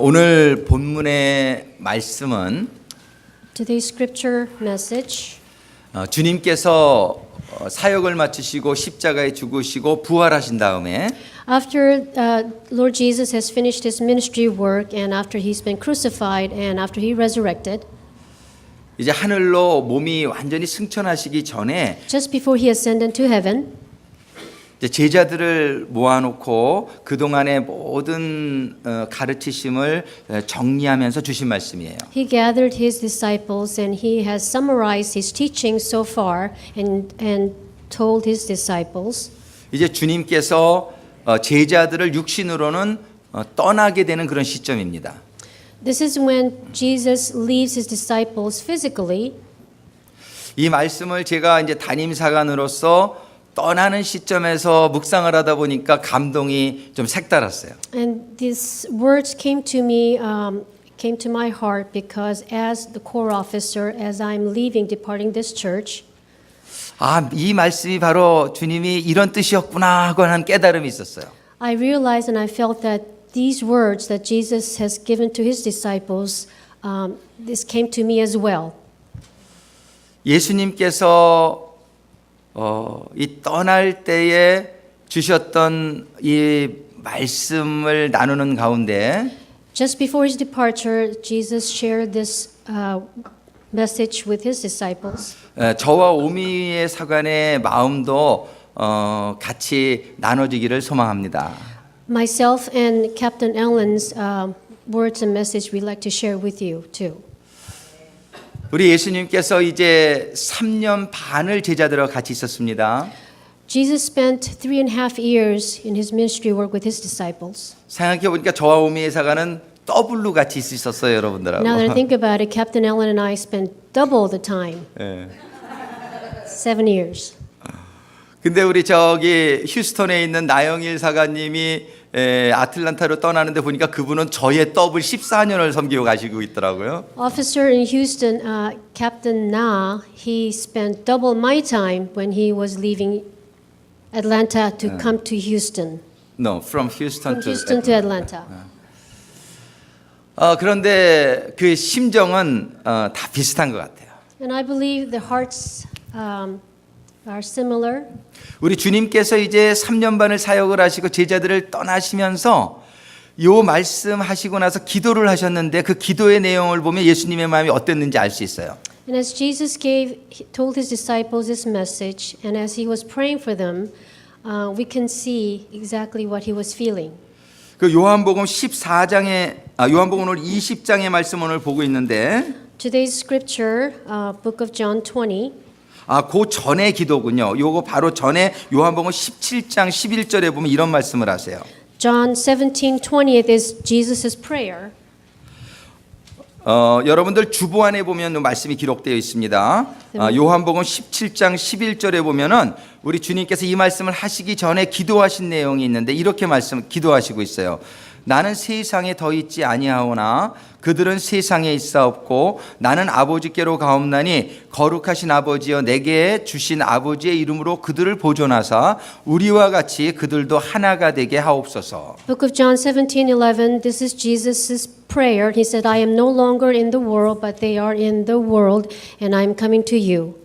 오늘 본문의 말씀은 Today's scripture message, 주님께서 사역을 마치시고 십자가에 죽으시고 부활하신 다음에 after Lord Jesus has finished his ministry work and after he's been crucified and after he resurrected, 이제 하늘로 몸이 완전히 승천하시기 전에 just before he ascended to heaven, 이제 제자들을 모아놓고 그동안의 모든 가르치심을 정리하면서 주신 말씀이에요. he gathered his disciples and he has summarized his teaching so far and told his disciples. 이제 주님께서 제자들을 육신으로는 떠나게 되는 그런 시점입니다. This is when Jesus leaves his disciples physically. 이 말씀을 제가 이제 담임사관으로서 떠나는 시점에서 묵상을 하다 보니까 감동이 좀 색달았어요. And these words came to me, came to my heart because as the corps officer, as I'm leaving, departing this church, 이 말씀이 바로 주님이 이런 뜻이었구나 하고 하는 깨달음이 있었어요. I realized and I felt that these words that Jesus has given to his disciples, this came to me as well. 예수님께서 이 떠날 때에 주셨던 이 말씀을 나누는 가운데 Just before his departure, Jesus shared this message with his disciples. 저와 오미의 사관의 마음도 같이 나눠지기를 소망합니다. Myself and Captain Ellen's words and message we'd like to share with you too. 우리 예수님께서 이제 3년 반을 제자들과 같이 있었습니다. Jesus spent 3.5 years in his ministry work with his disciples. 생각해 보니까 저와 오미의 사관은 더블로 같이 있었어요, 여러분들하고. Now that I think about it, Captain Ellen and I spent double the time. 예. 7 years. 근데 우리 저기 휴스턴에 있는 나영일 사관님이 아틀란타로 떠나는데 보니까 그분은 저의 더블 14년을 섬기고 가시고 있더라고요. Officer in Houston, Captain Na, he spent double my time when he was leaving Atlanta to come to Houston. No, from Houston From to Houston to Atlanta. 그런데 그 심정은 다 비슷한 것 같아요. And I believe the hearts are similar. 우리 주님께서 이제 3년 반을 사역을 하시고 제자들을 떠나시면서 요 말씀하시고 나서 기도를 하셨는데 그 기도의 내용을 보면 예수님의 마음이 어땠는지 알 수 있어요. And as Jesus told his disciples this message, and as he was praying for them, we can see exactly what he was feeling. 그 요한복음 14장에 요한복음 오늘 20장의 말씀 오늘 보고 있는데 Today's scripture, book of John 20. 그 전의 기도군요. 요거 바로 전에 요한복음 17장 11절에 보면 이런 말씀을 하세요. John 17:20 is Jesus' prayer. 여러분들 주보 안에 보면 말씀이 기록되어 있습니다. 요한복음 17장 11절에 보면은 우리 주님께서 이 말씀을 하시기 전에 기도하신 내용이 있는데 이렇게 기도하시고 있어요. 나는 세상에 더 있지 아니하오나 그들은 세상에 있사옵고 나는 아버지께로 가옵나니 거룩하신 아버지여 내게 주신 아버지의 이름으로 그들을 보존하사 우리와 같이 그들도 하나가 되게 하옵소서. Book of John 17:11. This is Jesus' prayer. He said, I am no longer in the world, but they are in the world, and I am coming to you.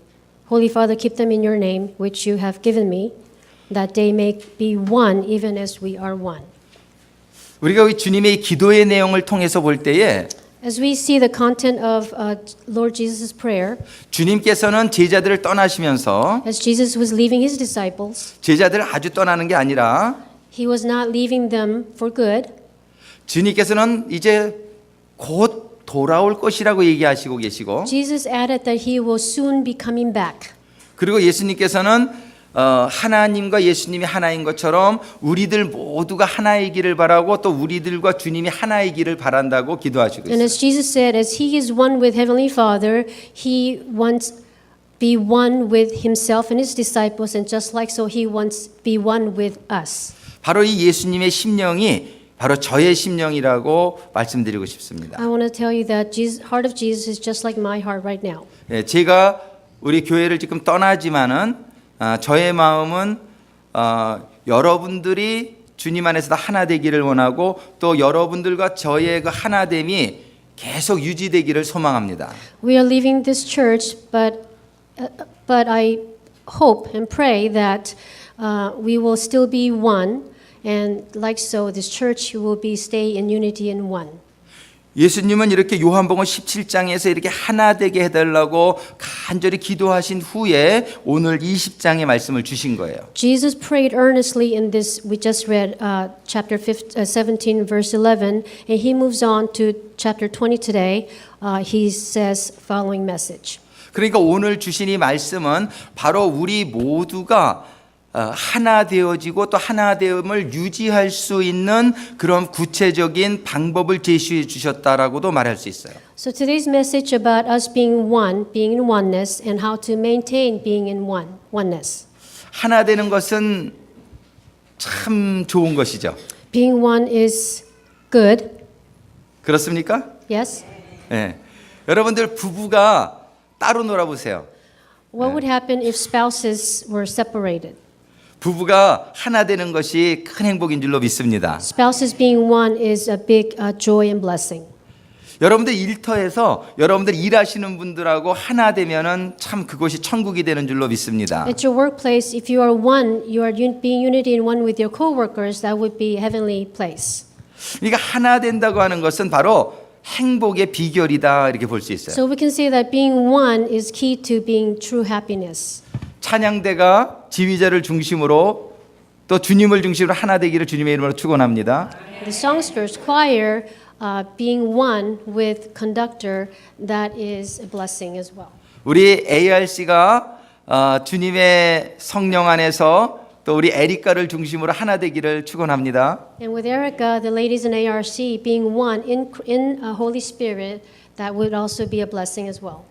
Holy Father, keep them in your name, which you have given me, that they may be one, even as we are one. 우리가 주님의 기도의 내용을 통해서 볼 때에 As we see the content of Lord Jesus' prayer, 주님께서는 제자들을 떠나시면서 as Jesus was leaving his disciples, 제자들을 아주 떠나는 게 아니라 he was not leaving them for good. 주님께서는 이제 곧 돌아올 것이라고 얘기하시고 계시고 Jesus added that he will soon be coming back. 그리고 예수님께서는 하나님과 예수님이 하나인 것처럼 우리들 모두가 하나이기를 바라고 또 우리들과 주님이 하나이기를 바란다고 기도하시고 And 있어요. as Jesus said, as he is one with Heavenly Father, he wants be one with himself and his disciples, and just like so, he wants be one with us. 바로 이 예수님의 심령이 바로 저의 심령이라고 말씀드리고 싶습니다. I want to tell you that Jesus, heart of Jesus is just like my heart right now. 제가 우리 교회를 지금 떠나지만은 저의 마음은 여러분들이 주님 안에서도 하나 되기를 원하고 또 여러분들과 저의 그 하나됨이 계속 유지되기를 소망합니다. We are leaving this church, but I hope and pray that we will still be one, and like so, this church will be stay in unity and one. 예수님은 이렇게 요한복음 17장에서 이렇게 하나 되게 해달라고 간절히 기도하신 후에 오늘 20장의 말씀을 주신 거예요. Jesus prayed earnestly in this. We just read chapter 17, verse 11, and he moves on to chapter 20 today. He says following message. 그러니까 오늘 주신 이 말씀은 바로 우리 모두가 하나 되어지고 또 하나됨을 유지할 수 있는 그런 구체적인 방법을 제시해 주셨다라고도 말할 수 있어요. So today's message about us being one, being in oneness, and how to maintain being in oneness. 하나 되는 것은 참 좋은 것이죠. Being one is good. 그렇습니까? Yes. 네. 여러분들 부부가 따로 놀아보세요. What would happen if spouses were separated? 부부가 하나 되는 것이 큰 행복인 줄로 믿습니다. Spouses being one is a big joy and blessing. 여러분들 일터에서 여러분들 일하시는 분들하고 하나 되면은 참 그곳이 천국이 되는 줄로 믿습니다. At your workplace, if you are one, you are being unity in one with your co-workers, that would be a heavenly place. 그러니까 하나 된다고 하는 것은 바로 행복의 비결이다 이렇게 볼 수 있어요. So we can say that being one is key to being true happiness. 찬양대가 지휘자를 중심으로 또 주님을 중심으로 하나 되기를 주님의 이름으로 축원합니다. The songsters choir being one with conductor, that is a blessing as well. 우리 ARC가 주님의 성령 안에서 또 우리 에리카를 중심으로 하나 되기를 축원합니다. And with Erica, the ladies in ARC being one in Holy Spirit, that would also be a blessing as well.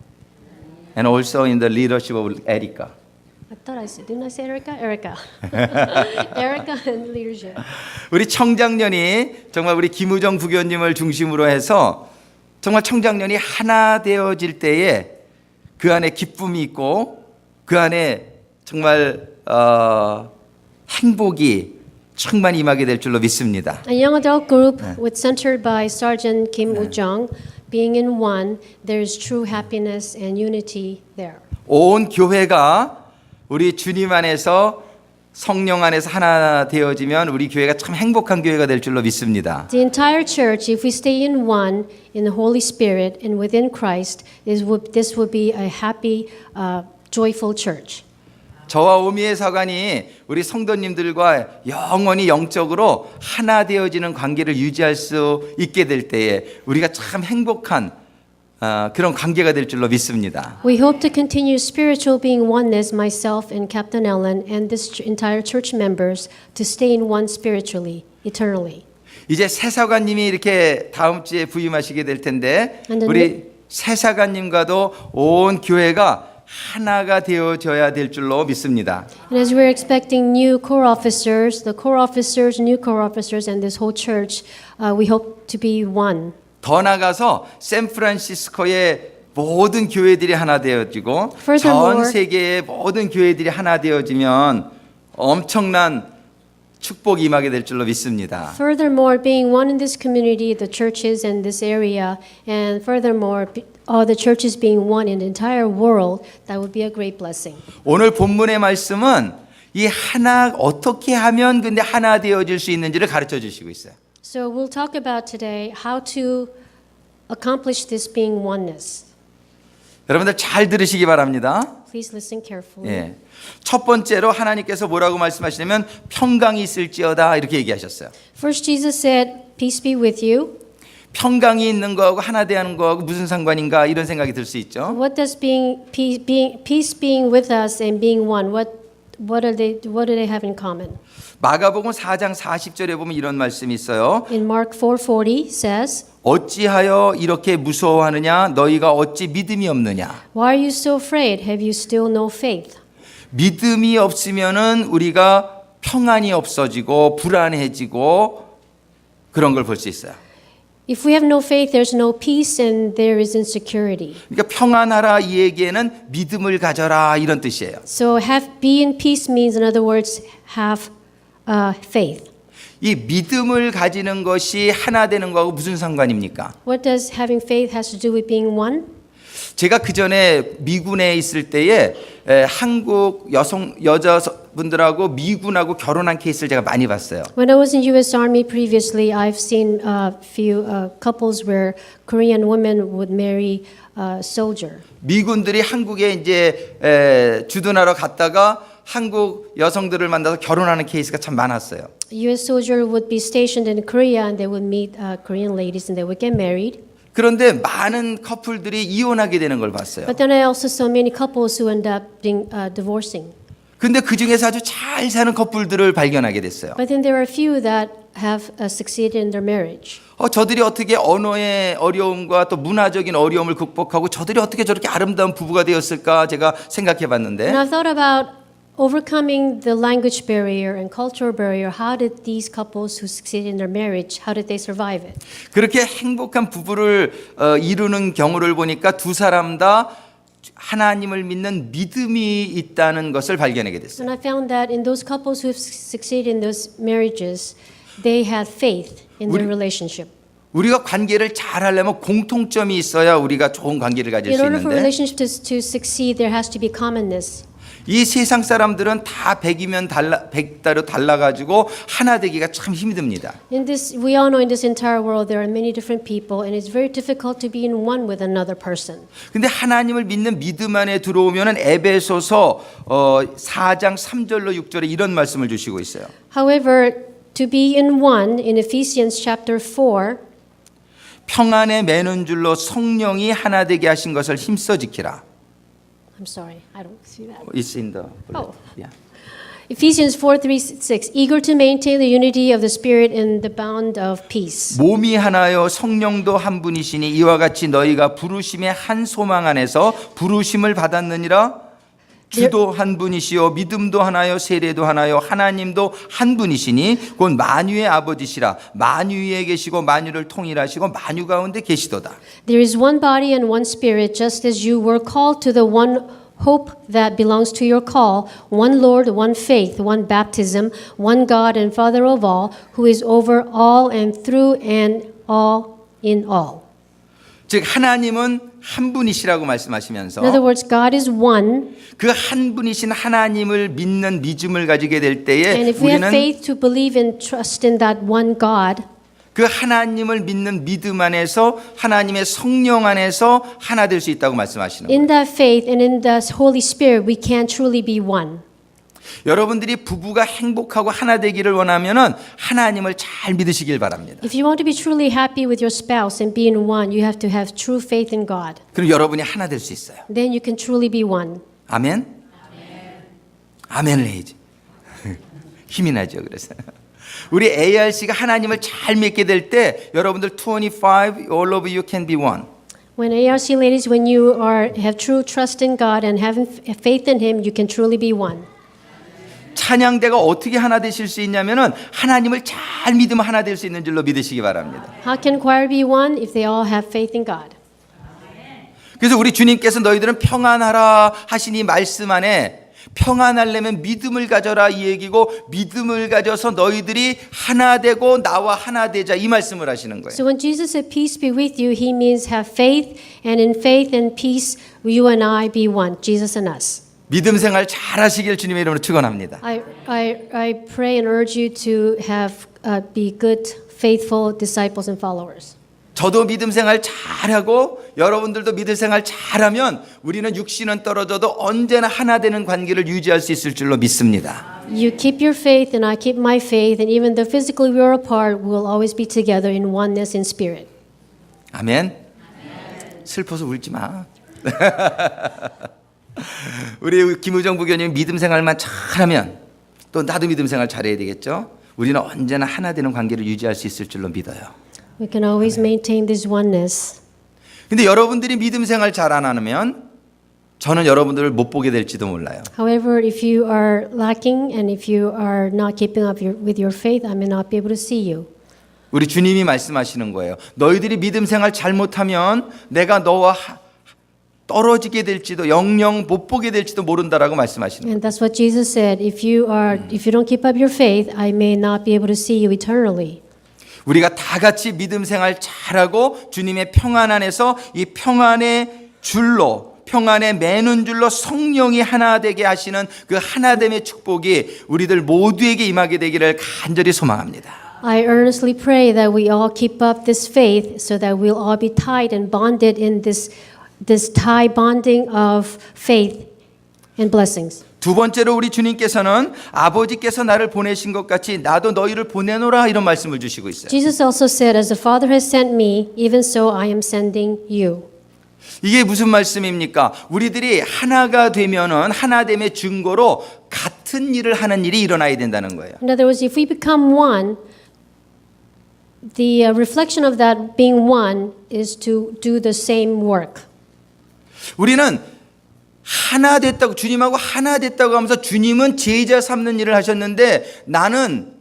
And also in the leadership of Erica. I thought I said, didn't I say Erica? Erica. Erica and leadership. 우리 청장년이 정말 우리 김우정 부교님을 중심으로 해서 정말 청장년이 하나 되어질 때에 그 안에 기쁨이 있고 그 안에 정말 행복이 충만히 임하게 될 줄로 믿습니다. A young adult group with centered by Sergeant Kim Woo-jung, being in one, there is true happiness and unity there. 온 교회가 우리 주님 안에서 성령 안에서 하나 되어지면 우리 교회가 참 행복한 교회가 될 줄로 믿습니다. The entire church, if we stay in one in the Holy Spirit and within Christ, this would be a happy, joyful church. 저와 오미의 사관이 우리 성도님들과 영원히 영적으로 하나 되어지는 관계를 유지할 수 있게 될 때에 우리가 참 행복한 그런 관계가 될 줄로 믿습니다. We hope to continue spiritual being oneness, myself and Captain Ellen and this entire church members to stay in one spiritually, eternally. 이제 새 사관님이 이렇게 다음 주에 부임하시게 될 텐데 우리 새 사관님과도 온 교회가 하나가 되어져야 될 줄로 믿습니다. And as we're expecting new core officers, the core officers, new core officers, and this whole church, we hope to be one. 더 나가서 샌프란시스코의 모든 교회들이 하나 되어지고 전 세계의 모든 교회들이 하나 되어지면 엄청난 축복이 임하게 될 줄로 믿습니다. Furthermore, being one in this community, the churches in this area, and furthermore, all the churches being one in the entire world, that would be a great blessing. 오늘 본문의 말씀은 이 하나 어떻게 하면 근데 하나 되어질 수 있는지를 가르쳐 주시고 있어요. So we'll talk about today how to accomplish this being oneness. 여러분들 잘 들으시기 바랍니다. Please listen carefully. 예. 첫 번째로 하나님께서 뭐라고 말씀하시냐면 평강이 있을지어다 이렇게 얘기하셨어요. First, Jesus said, "Peace be with you." 평강이 있는 거하고 하나 되는 거하고 무슨 상관인가 이런 생각이 들 수 있죠. What does peace being with us and being one? What do they have in common? 마가복음 4장 40절에 보면 이런 말씀이 있어요. In Mark 4:40 says, 어찌하여 이렇게 무서워하느냐 너희가 어찌 믿음이 없느냐. "Why are you so afraid? Have you still no faith?" 믿음이 없으면은 우리가 평안이 없어지고 불안해지고 그런 걸 볼 수 있어요. If we have no faith, there's no peace and there is insecurity. 그러니까 평안하라 이 얘기에는 믿음을 가져라 이런 뜻이에요. So be in peace means, in other words, have faith. 이 믿음을 가지는 것이 하나 되는 거하고 무슨 상관입니까? What does having faith has to do with being one? 제가 그 전에 미군에 있을 때에 한국 여자분들하고 미군하고 결혼한 케이스를 제가 많이 봤어요. When I was in U.S. Army previously, I've seen a few couples where Korean women would marry a soldier. 미군들이 한국에 이제 주둔하러 갔다가 한국 여성들을 만나서 결혼하는 케이스가 참 많았어요. A U.S. soldier would be stationed in Korea and they would meet Korean ladies and they would get married. 그런데 많은 커플들이 이혼하게 되는 걸 봤어요. But then I also saw many couples who end up divorcing. 근데 그 중에서 아주 잘 사는 커플들을 발견하게 됐어요. But then there are a few that have succeeded in their marriage. 저들이 어떻게 언어의 어려움과 또 문화적인 어려움을 극복하고 저들이 어떻게 저렇게 아름다운 부부가 되었을까 제가 생각해 봤는데 And I've thought about overcoming the language barrier and cultural barrier. How did these couples who succeeded in their marriage, how did they survive it? 그렇게 행복한 부부를 이루는 경우를 보니까 두 사람 다 하나님을 믿는 믿음이 있다는 것을 발견하게 됐어요. And I found that in those couples who have succeeded in those marriages, they had faith in their relationship. 우리가 관계를 잘 하려면 공통점이 있어야 우리가 좋은 관계를 가질 In 수 order for 있는데 relationships to succeed, there has to be commonness. 이 세상 사람들은 다 100이면 100대로 달라가지고 하나 되기가 참 힘듭니다. In this, we all know in this entire world there are many different people, and it's very difficult to be in one with another person. 근데 하나님을 믿는 믿음 안에 들어오면은 에베소서 4장 3절로 6절에 이런 말씀을 주시고 있어요. However, to be in one in Ephesians chapter 4, 평안에 매는 줄로 성령이 하나 되게 하신 것을 힘써 지키라. I'm sorry, I don't see that. It's in the Oh. yeah. Ephesians 4:3-6, eager to maintain the unity of the Spirit in the bond of peace. 몸이 하나요 성령도 한 분이시니 이와 같이 너희가 부르심의 한 소망 안에서 부르심을 받았느니라. 주도 한 분이시요 믿음도 하나요 세례도 하나요 하나님도 한 분이시니 곧 만유의 아버지시라. 만유 위에 계시고 만유를 통일하시고 만유 가운데 계시도다. There is one body and one Spirit, just as you were called to the one hope that belongs to your call, one Lord, one faith, one baptism, one God and Father of all, who is over all and through and all in all. 즉 하나님은 한 분이시라고 말씀하시면서 In other words, God is one, 그 한 분이신 하나님을 믿는 믿음을 가지게 될 때에 and if we have 우리는 faith to believe and trust in that one God, 그 하나님을 믿는 믿음 안에서 하나님의 성령 안에서 하나 될 수 있다고 말씀하시는 거예요. in that faith and in the Holy Spirit, we can truly be one. 여러분들이 부부가 행복하고 하나 되기를 원하면은 하나님을 잘 믿으시길 바랍니다. If you want to be truly happy with your spouse and be in one, you have to have true faith in God. 그럼 여러분이 하나 될 수 있어요. Then you can truly be one. 아멘? 아멘을 해야지. 힘이 나죠. 그래서 우리 ARC가 하나님을 잘 믿게 될 때 여러분들 25 all of you can be one. When ARC ladies, when you have true trust in God and having faith in Him, you can truly be one. 찬양대가 어떻게 하나 되실 수 있냐면은 하나님을 잘 믿으면 하나 될 수 있는 줄로 믿으시기 바랍니다. How can choir be one if they all have faith in God? 그래서 우리 주님께서 너희들은 평안하라 하신 이 말씀 안에 평안하려면 믿음을 가져라 이 얘기고 믿음을 가져서 너희들이 하나 되고 나와 하나 되자 이 말씀을 하시는 거예요. So when Jesus said, "Peace be with you," He means have faith, and in faith and peace, you and I be one, Jesus and us. 믿음 생활 잘 하시길 주님의 이름으로 축원합니다. I pray and urge you to have be good, faithful disciples and followers. 저도 믿음 생활 잘하고 여러분들도 믿음 생활 잘하면 우리는 육신은 떨어져도 언제나 하나 되는 관계를 유지할 수 있을 줄로 믿습니다. You keep your faith and I keep my faith, and even though physically we are apart, we will always be together in oneness in spirit. 아멘. 슬퍼서 울지 마. 우리 김우정 부교님 믿음 생활만 잘하면 또 나도 믿음 생활 잘해야 되겠죠. 우리는 언제나 하나 되는 관계를 유지할 수 있을 줄로 믿어요. We can always maintain this oneness. 근데 여러분들이 믿음 생활 잘 안 하면 저는 여러분들을 못 보게 될지도 몰라요. However, if you are lacking and if you are not keeping up with your faith, I may not be able to see you. 우리 주님이 말씀하시는 거예요. 너희들이 믿음 생활 잘못하면 내가 너와 떨어지게 될지도 영영 못 보게 될지도 모른다라고 말씀하시는 거예요. And that's what Jesus said. If you don't keep up your faith, I may not be able to see you eternally. 우리가 다 같이 믿음 생활 잘하고 주님의 평안 안에서 이 평안의 줄로 평안의 매는 줄로 성령이 하나 되게 하시는 그 하나됨의 축복이 우리들 모두에게 임하게 되기를 간절히 소망합니다. I earnestly pray that we all keep up this faith so that we'll all be tied and bonded in this tie bonding of faith and blessings. 두 번째로 우리 주님께서는 아버지께서 나를 보내신 것 같이 나도 너희를 보내노라 이런 말씀을 주시고 있어요. Jesus also said, as the Father has sent me, even so I am sending you. 이게 무슨 말씀입니까? 우리들이 하나가 되면은 하나됨의 증거로 같은 일을 하는 일이 일어나야 된다는 거예요. In other words, if we become one, the reflection of that being one is to do the same work. 우리는 하나 됐다고 주님하고 하나 됐다고 하면서 주님은 제자 삼는 일을 하셨는데 나는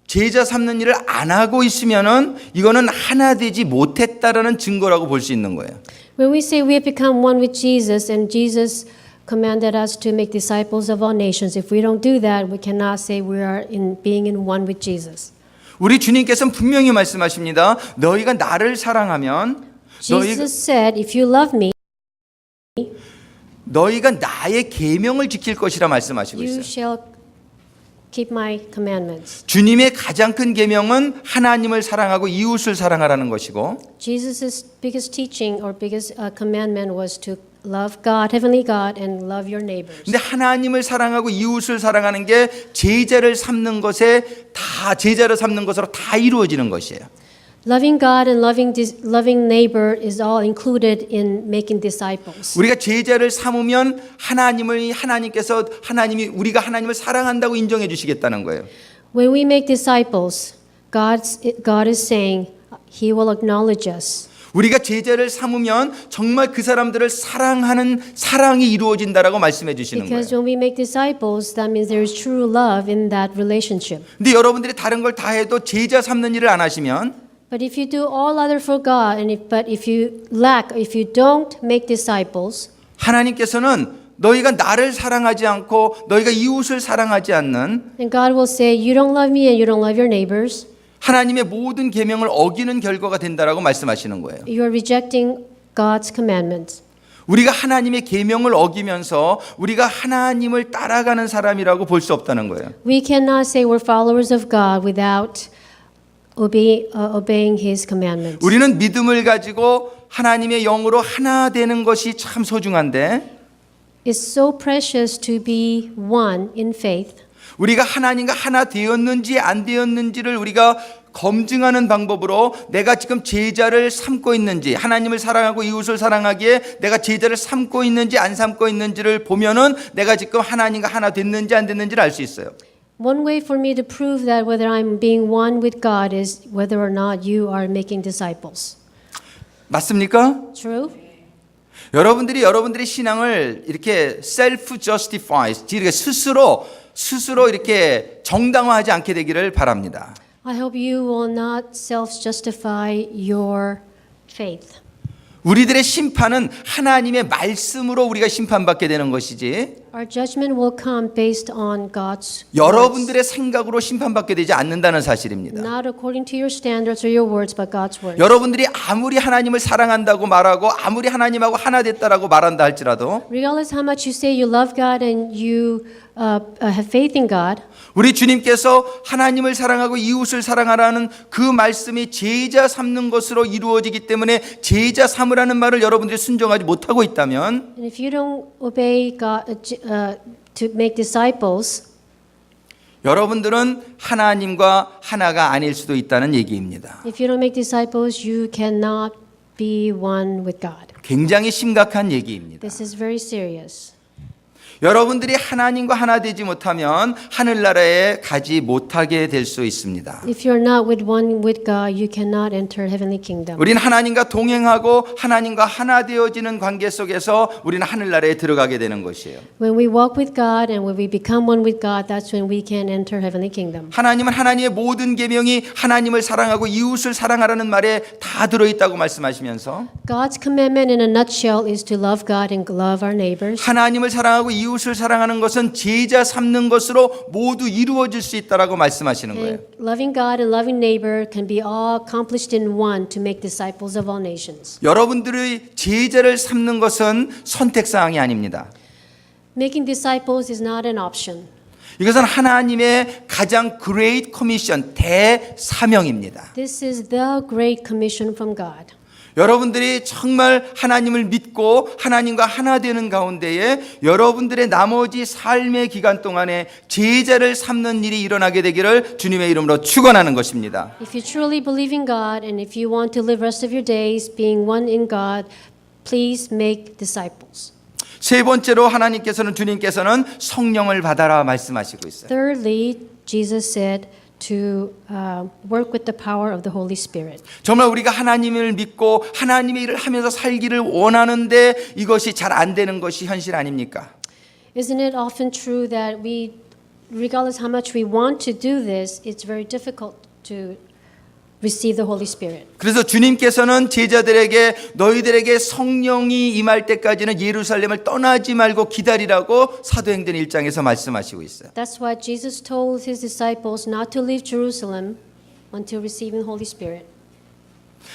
제자 삼는 일을 안 하고 있으면은 이거는 하나 되지 못했다라는 증거라고 볼 수 있는 거예요. When we say we have become one with Jesus and Jesus commanded us to make disciples of all nations, if we don't do that, we cannot say we are being in one with Jesus. 우리 주님께서는 분명히 말씀하십니다. 너희가 나를 사랑하면 Jesus said, if you love me, 너희가 나의 계명을 지킬 것이라 말씀하시고 you 있어요. shall keep my commandments. 주님의 가장 큰 계명은 하나님을 사랑하고 이웃을 사랑하라는 것이고 Jesus' biggest teaching or biggest commandment was to love God, heavenly God, and love your neighbors. 근데 하나님을 사랑하고 이웃을 사랑하는 게 제자를 삼는 것에 다 제자를 삼는 것으로 다 이루어지는 것이에요. Loving God and loving neighbor is all included in making disciples. 우리가 제자를 삼으면 하나님이 우리가 하나님을 사랑한다고 인정해 주시겠다는 거예요. When we make disciples, God is saying He will acknowledge us. 우리가 제자를 삼으면 정말 그 사람들을 사랑하는 사랑이 이루어진다라고 말씀해 주시는 거예요. Because when we make disciples, that means there is true love in that relationship. 근데 여러분들이 다른 걸 다 해도 제자 삼는 일을 안 하시면 But if you do all other for God, if you don't make disciples, 하나님께서는 너희가 나를 사랑하지 않고 너희가 이웃을 사랑하지 않는 then God will say, you don't love me and you don't love your neighbors. 하나님의 모든 계명을 어기는 결과가 된다라고 말씀하시는 거예요. You are rejecting God's commandments. 우리가 하나님의 계명을 어기면서 우리가 하나님을 따라가는 사람이라고 볼 수 없다는 거예요. We cannot say we're followers of God without obeying His commandments. 우리는 믿음을 가지고 하나님의 영으로 하나 되는 것이 참 소중한데 It's so precious to be one in faith. 우리가 하나님과 하나 되었는지 안 되었는지를 우리가 검증하는 방법으로 내가 지금 제자를 삼고 있는지 하나님을 사랑하고 이웃을 사랑하기에 내가 제자를 삼고 있는지 안 삼고 있는지를 보면은 내가 지금 하나님과 하나 됐는지 안 됐는지를 알 수 있어요. One way for me to prove that whether I'm being one with God is whether or not you are making disciples. 맞습니까? True? 여러분들의 신앙을 이렇게 self justify, 이렇게 스스로 이렇게 정당화하지 않게 되기를 바랍니다. I hope you will not self-justify your faith. 우리들의 심판은 하나님의 말씀으로 우리가 심판받게 되는 것이지 Our judgment will come based on God's words, 여러분들의 생각으로 심판받게 되지 않는다는 사실입니다. not according to your standards or your words, but God's words. 여러분들이 아무리 하나님을 사랑한다고 말하고 아무리 하나님하고 하나 됐다라고 말한다 할지라도 Regardless how much you say you love God and you have faith in God, 우리 주님께서 하나님을 사랑하고 이웃을 사랑하라는 그 말씀이 제자 삼는 것으로 이루어지기 때문에 제자 삼으라는 말을 여러분들이 순종하지 못하고 있다면 and if you don't obey God to make disciples, 여러분들은 하나님과 하나가 아닐 수도 있다는 얘기입니다. if you don't make disciples, you cannot be one with God. 굉장히 심각한 얘기입니다. This is very serious. 여러분들이 하나님과 하나 되지 못하면 하늘나라에 가지 못하게 될 수 있습니다. If you're not with one with God, you cannot enter heavenly kingdom. 우리는 하나님과 동행하고 하나님과 하나 되어지는 관계 속에서 우리는 하늘나라에 들어가게 되는 것이에요. When we walk with God and when we become one with God, that's when we can enter heavenly kingdom. 하나님은 하나님의 모든 계명이 하나님을 사랑하고 이웃을 사랑하라는 말에 다 들어있다고 말씀하시면서 God's commandment in a nutshell is to love God and love our neighbors. 하나님을 사랑하고 이웃을 사랑하는 것은 제자 삼는 것으로 모두 이루어질 수 있다라고 말씀하시는 거예요. And loving God and loving neighbor can be all accomplished in one to make disciples of all nations. 여러분들의 제자를 삼는 것은 선택사항이 아닙니다. Making disciples is not an option. 이것은 하나님의 가장 great commission, 대사명입니다. This is the great commission from God. 여러분들이 정말 하나님을 믿고 하나님과 하나 되는 가운데에 여러분들의 나머지 삶의 기간 동안에 제자를 삼는 일이 일어나게 되기를 주님의 이름으로 축원하는 것입니다. If you truly believe in God and if you want to live the rest of your days being one in God, please make disciples. 세 번째로 주님께서는 성령을 받아라 말씀하시고 있어요. Thirdly, Jesus said to work with the power of the Holy Spirit. 정말 우리가 하나님을 믿고 하나님의 일을 하면서 살기를 원하는데 이것이 잘 안 되는 것이 현실 아닙니까? Isn't it often true that we, regardless how much we want to do this, it's very difficult to receive the Holy Spirit. 그래서 주님께서는 제자들에게 너희들에게 성령이 임할 때까지는 예루살렘을 떠나지 말고 기다리라고 사도행전 1장에서 말씀하시고 있어요. That's why Jesus told his disciples not to leave Jerusalem until receiving the Holy Spirit.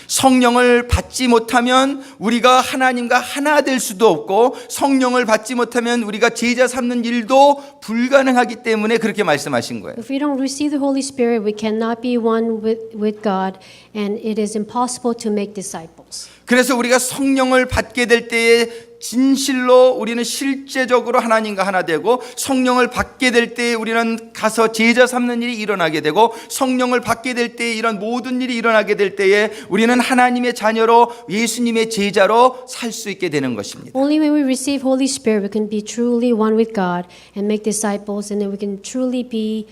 성령을 받지 못하면 우리가 하나님과 하나 될 수도 없고 성령을 받지 못하면 우리가 제자 삼는 일도 불가능하기 때문에 그렇게 말씀하신 거예요. If we don't receive the Holy Spirit, we cannot be one with God, and it is impossible to make disciples. 그래서 우리가 성령을 받게 될 때에 진실로 우리는 실제적으로 하나님과 하나 되고 성령을 받게 될 때에 우리는 가서 제자 삼는 일이 일어나게 되고 성령을 받게 될 때에 이런 모든 일이 일어나게 될 때에 우리는 하나님의 자녀로 예수님의 제자로 살 수 있게 되는 것입니다. Only when we receive Holy Spirit, we can be truly one with God and make disciples, and then we can truly be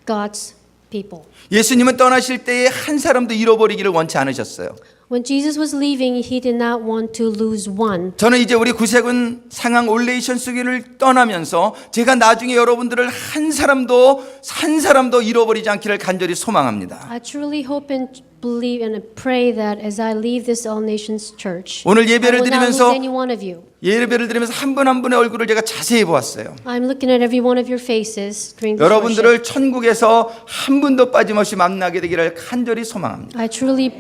God's people. 예수님은 떠나실 때에 한 사람도 잃어버리기를 원치 않으셨어요. When Jesus was leaving, he did not want to lose one. 저는 이제 우리 구세군 상황 올레이션 수기를 떠나면서 제가 나중에 여러분들을 한 사람도 잃어버리지 않기를 간절히 소망합니다. I truly hope and believe and pray that as I leave this All Nations Church, 오늘 I 예배를 will not lose 드리면서 any one of you. 예배를 드리면서 한 분 한 분의 얼굴을 제가 자세히 보았어요. I'm looking at every one of your faces during this worship. 여러분들을 천국에서 한 분도 빠짐없이 만나게 되기를 간절히 소망합니다. I truly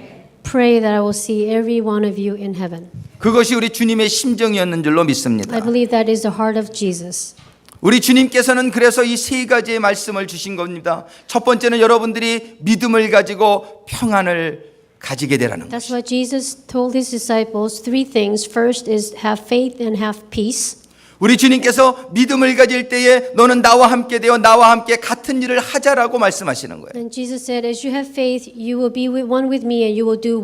pray that I will see every one of you in heaven. 그것이 우리 주님의 심정이었는 줄로 믿습니다. I believe that is the heart of Jesus. 우리 주님께서는 그래서 이 세 가지의 말씀을 주신 겁니다. 첫 번째는 여러분들이 믿음을 가지고 평안을 가지게 되라는 That's 것이죠. what Jesus told his disciples. Three things. First is have faith and have peace. 우리 주님께서 믿음을 가질 때에 너는 나와 함께 되어 나와 함께 같은 일을 하자라고 말씀하시는 거예요. And Jesus said, as you have faith, you will be one with me and you will do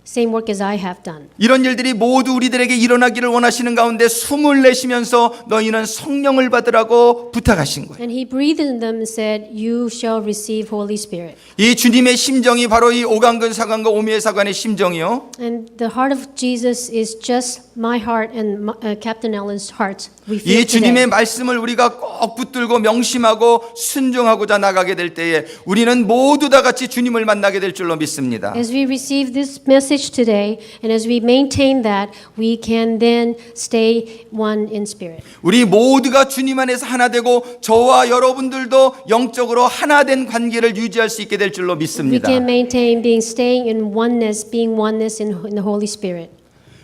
same work as I have done. 이런 일들이 모두 우리들에게 일어나기를 원하시는 가운데 숨을 내쉬면서 너희는 성령을 받으라고 부탁하신 거예요. And he breathed in them and said, you shall receive Holy Spirit. 이 주님의 심정이 바로 이 오강근 사관과 오미애 사관의 심정이요. And the heart of Jesus is just my heart and Captain Ellen's heart. We 이 feel 주님의 today. 말씀을 우리가 꼭 붙들고 명심하고 순종하고자 나가게 될 때에 우리는 모두 다 같이 주님을 만나게 될 줄로 믿습니다. As we receive this message today, and as we maintain that, we can then stay one in spirit. 우리 모두가 주님 안에서 하나 되고 저와 여러분들도 영적으로 하나 된 관계를 유지할 수 있게 될 줄로 We 믿습니다. can maintain staying in oneness, being oneness in the Holy Spirit.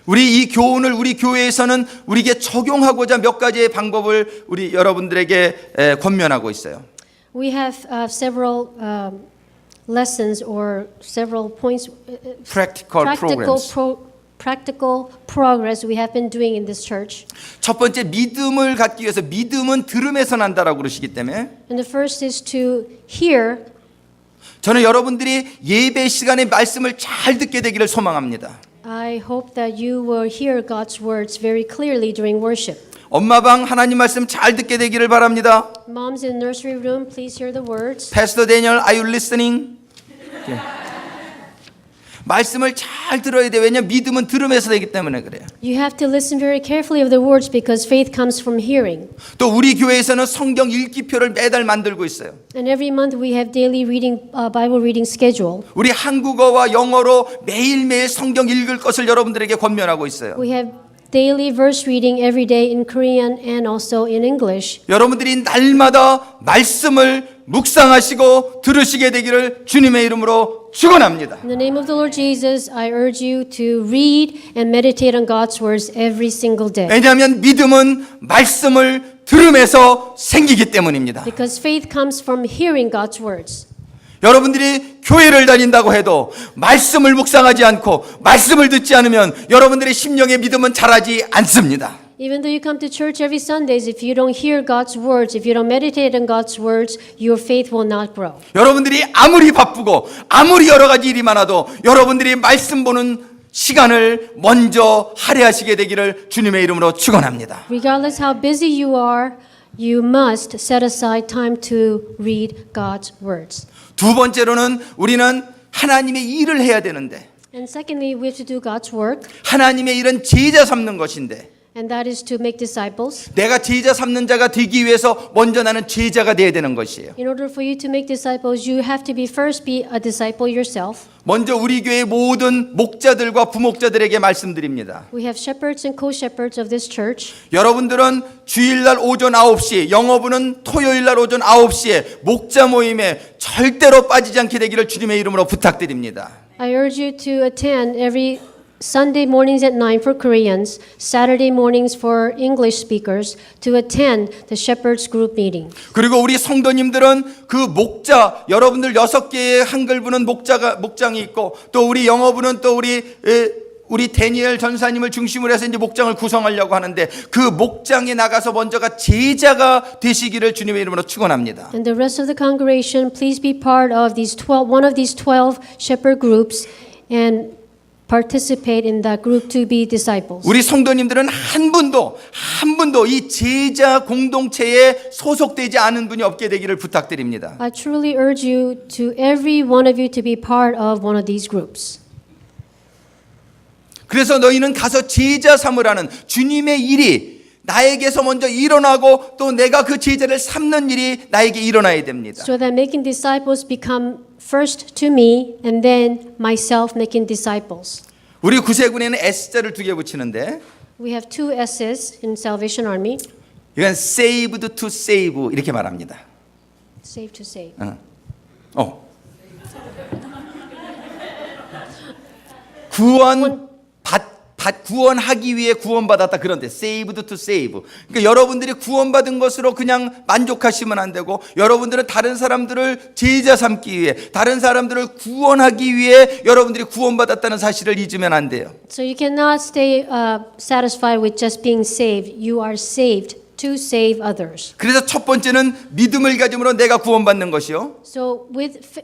우리 이 교훈을 우리 교회에서는 우리에게 적용하고자 몇 가지의 방법을 우리 여러분들에게 권면하고 있어요. We have several lessons or several points, Practical programs. practical progress we have been doing in this church. 첫 번째 믿음을 갖기 위해서 믿음은 들음에서 난다라고 그러시기 때문에 And the first is to hear. 저는 여러분들이 예배 시간에 말씀을 잘 듣게 되기를 소망합니다. I hope that you will hear God's words very clearly during worship. 엄마 방 하나님 말씀 잘 듣게 되기를 바랍니다. Moms in nursery room, please hear the words. Pastor Daniel, are you listening? 말씀을 잘 들어야 돼. 왜냐면 믿음은 들음에서 되기 때문에 그래요. You have to listen very carefully of the words because faith comes from hearing. 또 우리 교회에서는 성경 읽기표를 매달 만들고 있어요. And every month we have daily reading, Bible reading schedule. 우리 한국어와 영어로 매일매일 성경 읽을 것을 여러분들에게 권면하고 있어요. We have daily verse reading every day in Korean and also in English. 여러분들이 날마다 말씀을 묵상하시고 들으시게 되기를 주님의 이름으로 축원합니다. In the name of the Lord Jesus, I urge you to read and meditate on God's words every single day. 왜냐하면 믿음은 말씀을 들음에서 생기기 때문입니다. Because faith comes from hearing God's words. 여러분들이 교회를 다닌다고 해도 말씀을 묵상하지 않고 말씀을 듣지 않으면 여러분들의 심령의 믿음은 자라지 않습니다. Even though you come to church every Sundays, if you don't hear God's words, if you don't meditate on God's words, your faith will not grow. 여러분들이 아무리 바쁘고 아무리 여러 가지 일이 많아도 여러분들이 말씀 보는 시간을 먼저 할애하시게 되기를 주님의 이름으로 축원합니다. Regardless how busy you are, you must set aside time to read God's words. 두 번째로는 우리는 하나님의 일을 해야 되는데 And secondly, we have to do God's work, 하나님의 일은 제자 삼는 것인데 and that is to make disciples. 내가 제자 삼는 자가 되기 위해서 먼저 나는 제자가 되어야 되는 것이에요. In order for you to make disciples, you have to first be a disciple yourself. 먼저 우리 교회 모든 목자들과 부목자들에게 말씀드립니다. We have shepherds and co-shepherds of this church. 여러분들은 주일날 오전 9시, 영어부는 토요일날 오전 9시에 목자 모임에 절대로 빠지지 않게 되기를 주님의 이름으로 부탁드립니다. I urge you to attend every Sunday mornings at 9 for Koreans, Saturday mornings for English speakers, to attend the shepherds group meeting. 그리고 우리 성도님들은 그 목자, 여러분들 6개의 한글부는 목장이 있고 또 우리 영어부는 또 우리 데니엘 전사님을 중심으로 해서 이제 목장을 구성하려고 하는데 그 목장에 나가서 먼저가 제자가 되시기를 주님의 이름으로 축원합니다. And the rest of the congregation, please be part of one of these 12 shepherd groups and participate in that group to be disciples. 우리 성도님들은 한 분도 이 제자 공동체에 소속되지 않은 분이 없게 되기를 부탁드립니다. I truly urge you to every one of you to be part of one of these groups. 그래서 너희는 가서 제자 삼으라는 주님의 일이 나에게서 먼저 일어나고 또 내가 그 제자를 삼는 일이 나에게 일어나야 됩니다. So that making disciples become first to me and then myself making disciples. 우리 구세군에는 S자를 2개 붙이는데 We have 2 S's in Salvation Army. 이건 saved to save 이렇게 말합니다. Save to save. 구원하기 위해 구원받았다 그런데 saved to save. 그러니까 여러분들이 구원받은 것으로 그냥 만족하시면 안 되고 여러분들은 다른 사람들을 제자 삼기 위해 다른 사람들을 구원하기 위해 여러분들이 구원받았다는 사실을 잊으면 안 돼요. So you cannot stay satisfied with just being saved. You are saved to save others. 그래서 첫 번째는 믿음을 가짐으로 내가 구원받는 것이요. So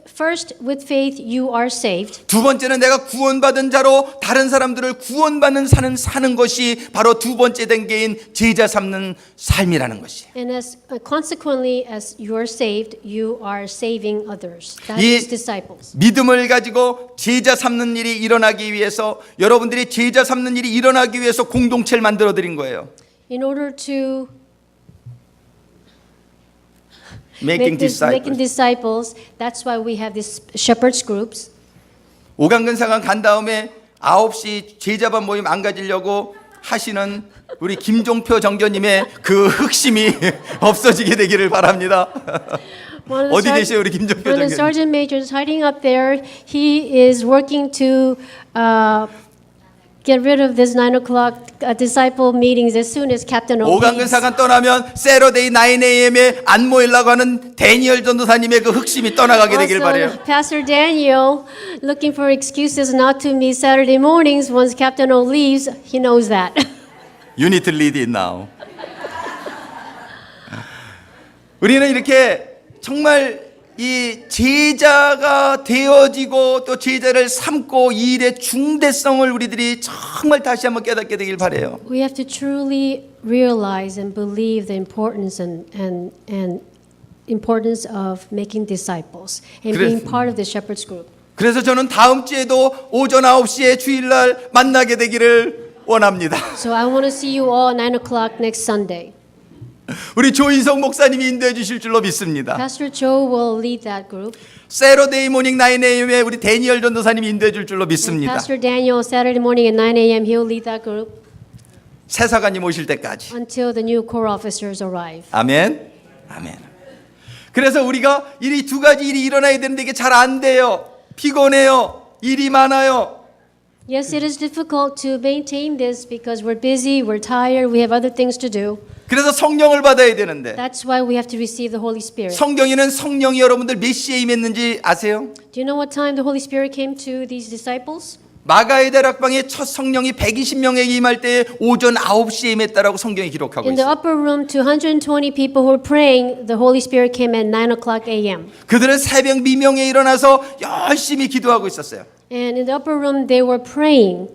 first with faith you are saved. 두 번째는 내가 구원받은 자로 다른 사람들을 구원받는 사는 것이 바로 두 번째 단계인 제자 삼는 삶이라는 것이. And consequently as you are saved, you are saving others. That 이 is disciples. 믿음을 가지고 제자 삼는 일이 일어나기 위해서 여러분들이 제자 삼는 일이 일어나기 위해서 공동체를 만들어 드린 거예요. In order to Making disciples, that's why we have these shepherds groups. 오강근사관 간 다음에 9시 제자반 모임 안 가지려고 하시는 우리 김종표 정교님의 그 흑심이 없어지게 되기를 바랍니다. 어디 계세요 우리 김종표 One of the 정교님? sergeant majors hiding up there, he is working to get rid of this 9 o'clock disciple meetings as soon as Captain O leaves. 오강근사관 떠나면 세러데이 9am에 안 모이려고 하는 데니엘 전도사님의 그 흑심이 떠나가게 되길 바래요. Also, Pastor Daniel, looking for excuses not to meet Saturday mornings once Captain O leaves, he knows that. You need to lead it now. 우리는 이렇게 정말 이 제자가 되어지고 또 제자를 삼고 이 일의 중대성을 우리들이 정말 다시 한번 깨닫게 되길 바라요. We have to truly realize and believe the importance and importance of making disciples and being part of the shepherds group. 그래서 저는 다음 주에도 오전 9시에 주일날 만나게 되기를 원합니다. So I want to see you all 9 o'clock next Sunday. 우리 조인성 목사님이 인도해 주실 줄로 믿습니다. Pastor Joe will lead that group. 세러데이 모닝 9am에 우리 데니얼 전도사님이 인도해 줄 줄로 And 믿습니다. Pastor Daniel, Saturday morning at 9 a.m., he'll lead that group 새사관님 오실 때까지. until the new corps officers arrive. 아멘. 아멘. 그래서 우리가 이 두 가지 일이 일어나야 되는데 이게 잘 안 돼요. 피곤해요. 일이 많아요. Yes, it is difficult to maintain this because we're busy, we're tired, we have other things to do. 그래서 성령을 받아야 되는데 That's why we have to receive the Holy Spirit. 성경에는 성령이 여러분들 몇 시에 임했는지 아세요? Do you know what time the Holy Spirit came to these disciples? 마가의 다락방에 첫 성령이 120명에게 임할 때 오전 9시에 임했다라고 성경이 기록하고 In the 있어요. upper room to 120 people who were praying, the Holy Spirit came at 9 o'clock a.m. 그들은 새벽 미명에 일어나서 열심히 기도하고 있었어요. And in the upper room, they were praying.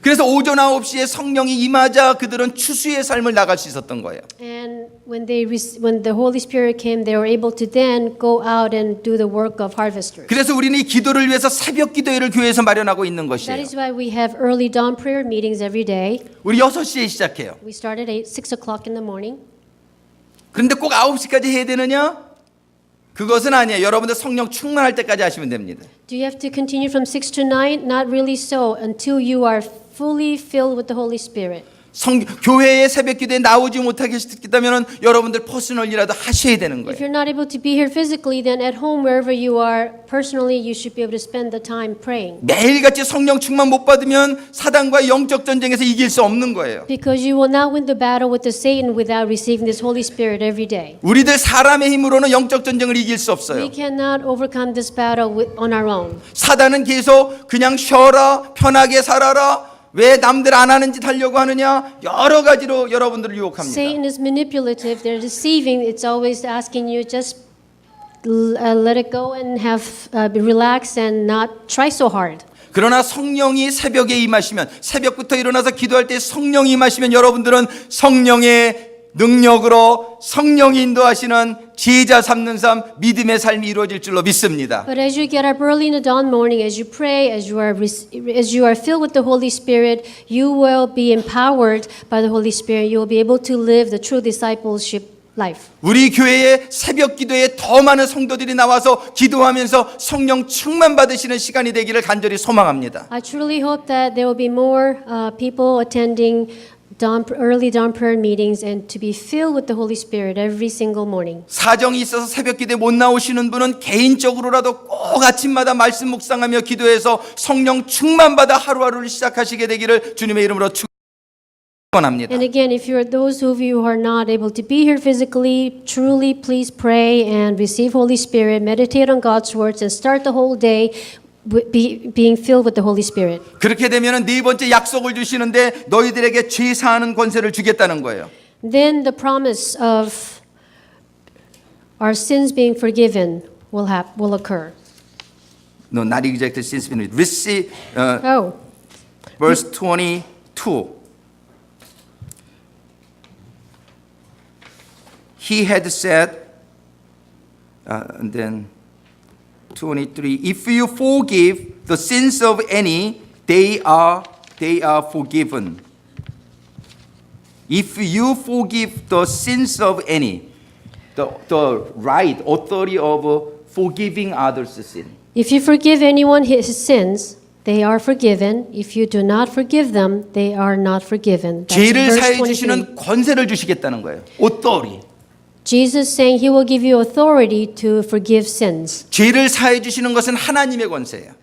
그래서 오전 9시에 성령이 임하자 그들은 추수의 삶을 나갈 수 있었던 거예요. And when the Holy Spirit came, they were able to then go out and do the work of harvesters. 그래서 우리는 이 기도를 위해서 새벽 기도회를 교회에서 마련하고 있는 That 것이에요. is why we have early dawn prayer meetings every day. 우리 6시에 시작해요. We start at 6 o'clock in the morning. 그런데 꼭 9시까지 해야 되느냐? 그것은 아니에요. 여러분들 성령 충만할 때까지 하시면 됩니다. Do you have to continue from 6 to 9? Not really so, until you are fully filled with the Holy Spirit. 교회에 새벽 기도에 나오지 못하게 시켰다면 여러분들 퍼스널이라도 하셔야 되는 If 거예요. you're not able to be here physically, then at home, wherever you are, personally, you should be able to spend the time praying. 매일같이 성령 충만 못 받으면 사단과의 영적 전쟁에서 이길 수 없는 거예요. Because you will not win the battle with the Satan without receiving this Holy Spirit every day. 우리들 사람의 힘으로는 영적 전쟁을 이길 수 We 없어요. cannot overcome this battle on our own. 사단은 계속 그냥 쉬어라, 편하게 살아라, 왜 남들 안 하는 짓 하려고 하느냐, 여러 가지로 여러분들을 유혹합니다. Satan is manipulative. They're deceiving. It's always asking you just let it go and have relax and not try so hard. 그러나 성령이 새벽에 임하시면, 새벽부터 일어나서 기도할 때 성령이 임하시면 여러분들은 성령의 능력으로 성령이 인도하시는 제자 삼는 삶, 믿음의 삶이 이루어질 줄로 믿습니다. But as you get up early in the dawn morning, as you pray, as you are filled with the Holy Spirit, you will be empowered by the Holy Spirit. You will be able to live the true discipleship life. 우리 교회에 새벽 기도에 더 많은 성도들이 나와서 기도하면서 성령 충만 받으시는 시간이 되기를 간절히 소망합니다. I truly hope that there will be more people attending early dawn prayer meetings and to be filled with the Holy Spirit every single morning. 사정이 있어서 새벽 기도에 못 나오시는 분은 개인적으로라도 꼭 아침마다 말씀 묵상하며 기도해서 성령 충만 받아 하루하루를 시작하시게 되기를 주님의 이름으로 축원합니다. And again, if you're those of you who are not able to be here physically, truly please pray and receive Holy Spirit, meditate on God's words, and start the whole day being filled with the Holy Spirit. 그렇게 되면은 네 번째 약속을 주시는데 너희들에게 죄 사하는 권세를 주겠다는 거예요. Then the promise of our sins being forgiven will occur. No, not exactly since we receive Oh, verse 22. He had said, and then 23. If you forgive the sins of any, they are forgiven. If you forgive the sins of any, the right authority of forgiving others' sin. if you forgive anyone his sins, they are forgiven. If you do not forgive them, they are not forgiven. That's 죄를 verse 사해 23. 주시는 권세를 주시겠다는 거예요. authority. Jesus saying he will give you authority to forgive sins. 죄를 사해 주시는 것은 하나님의 권세예요.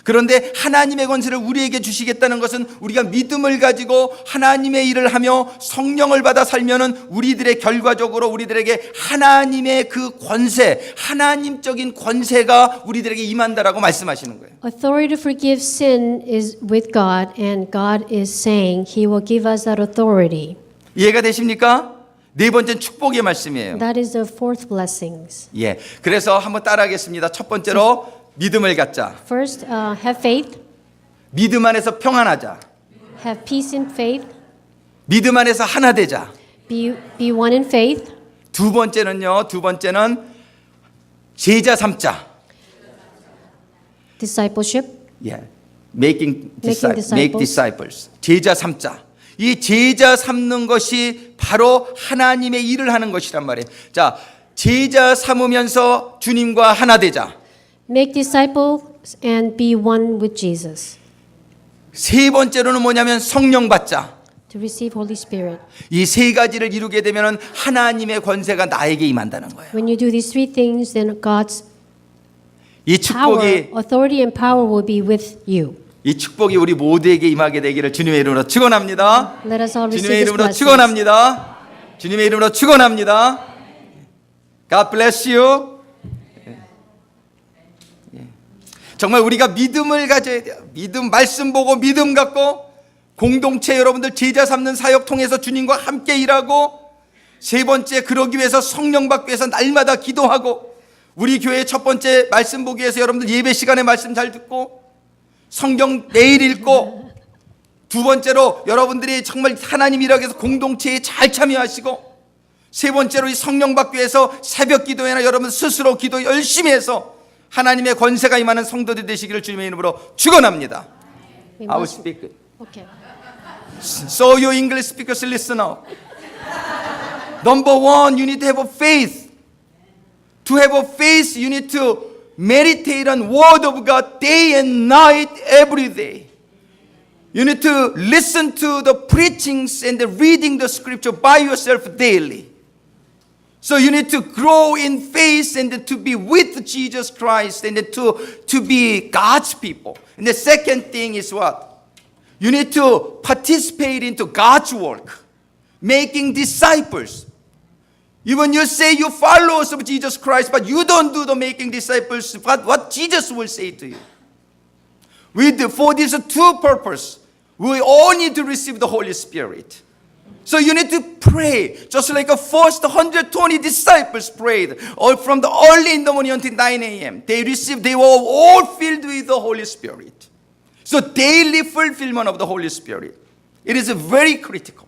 그런데 하나님의 권세를 우리에게 주시겠다는 것은 우리가 믿음을 가지고 하나님의 일을 하며 성령을 받아 살면은 우리들의 결과적으로 우리들에게 하나님의 그 권세, 하나님적인 권세가 우리들에게 임한다라고 말씀하시는 거예요. Authority to forgive sin is with God, and God is saying he will give us that authority. 이해가 되십니까? 네 번째는 축복의 말씀이에요. That is the fourth blessings. 예. 그래서 한번 따라하겠습니다. 첫 번째로 믿음을 갖자. First, have faith. 믿음 안에서 평안하자. Have peace in faith. 믿음 안에서 하나 되자. Be one in faith. 두 번째는 제자 삼자. Discipleship. 예. make disciples. disciples. 제자 삼자. 이 제자 삼는 것이 바로 하나님의 일을 하는 것이란 말이에요. 자, 제자 삼으면서 주님과 하나 되자. Make disciples and be one with Jesus. 세 번째로는 뭐냐면 성령 받자. To receive Holy Spirit. 이 세 가지를 이루게 되면 하나님의 권세가 나에게 임한다는 거예요. When you do these three things, then God's 이 power, 축복이 authority and power will be with you. 이 축복이 우리 모두에게 임하게 되기를 주님의 이름으로 축원합니다. Let us all receive 주님의 this 이름으로 blessing. 축원합니다. 주님의 이름으로 축원합니다. God bless you. 정말 우리가 믿음을 가져야 돼요. 믿음 말씀 보고 믿음 갖고 공동체 여러분들 제자 삼는 사역 통해서 주님과 함께 일하고 세 번째 그러기 위해서 성령 받기 위해서 날마다 기도하고 우리 교회 첫 번째 말씀 보기 위해서 여러분들 예배 시간에 말씀 잘 듣고 성경 매일 읽고 두 번째로 여러분들이 정말 하나님 일하기 위해서 공동체에 잘 참여하시고 세 번째로 이 성령 받기 위해서 새벽 기도회나 여러분 스스로 기도 열심히 해서 하나님의 권세가 임하는 성도들 되시기를 주님의 이름으로 축원합니다. We I will must- speak. Okay. So you English speakers listen up. Number one, you need to have a faith. To have a faith, you need to meditate on Word of God day and night, every day. You need to listen to the preachings and the reading the scripture by yourself daily. So you need to grow in faith and to be with Jesus Christ and to be God's people. And the second thing is what? You need to participate into God's work, making disciples. Even you say you followers of Jesus Christ, but you don't do the making disciples, what Jesus will say to you. For these two purposes, we all need to receive the Holy Spirit. So you need to pray, just like the first 120 disciples prayed, all from the early in the morning until 9 a.m. They were all filled with the Holy Spirit. So daily fulfillment of the Holy Spirit, it is very critical.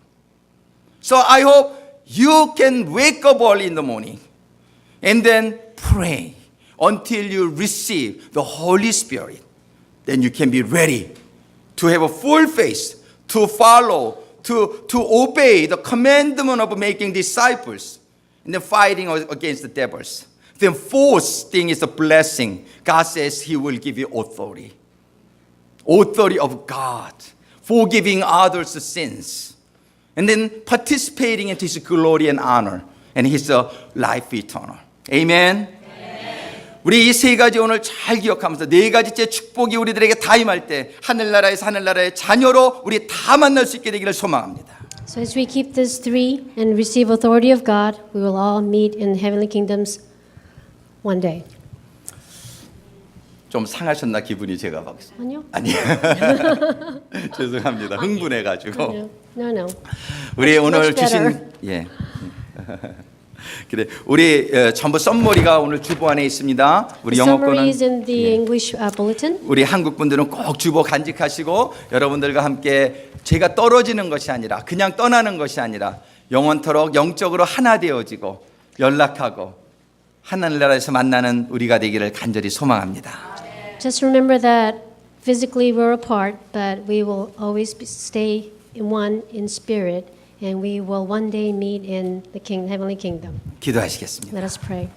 So I hope you can wake up early in the morning and then pray until you receive the Holy Spirit. Then you can be ready to have a full faith, to follow, to obey the commandment of making disciples and then fighting against the devils. The fourth thing is the blessing. God says He will give you authority. Authority of God, forgiving others' sins, and then participating into His glory and honor and His life eternal. Amen. 우리 이 세 가지 오늘 잘 기억하면서 네 가지째 축복이 우리들에게 다 임할 때 하늘나라에서 하늘나라의 자녀로 우리 다 만날 수 있게 되기를 소망합니다. So as we keep these three and receive authority of God, we will all meet in heavenly kingdoms one day. 좀 상하셨나 기분이 제가 막 아니요. 아니에요. 죄송합니다. 흥분해가지고 No, no. 우리 오늘 much 주신 better. 예. 그래 우리 전부 썸머리가 오늘 주보 안에 있습니다. 우리 The summary 영어권은 is in the English bulletin. 우리 한국 분들은 꼭 주보 간직하시고 여러분들과 함께 제가 떨어지는 것이 아니라 그냥 떠나는 것이 아니라 영원토록 영적으로 하나 되어지고 연락하고 하늘나라에서 만나는 우리가 되기를 간절히 소망합니다. Just remember that physically we're apart, but we will always stay in one in spirit, and we will one day meet in the heavenly kingdom. 기도하시겠습니다. Let us pray.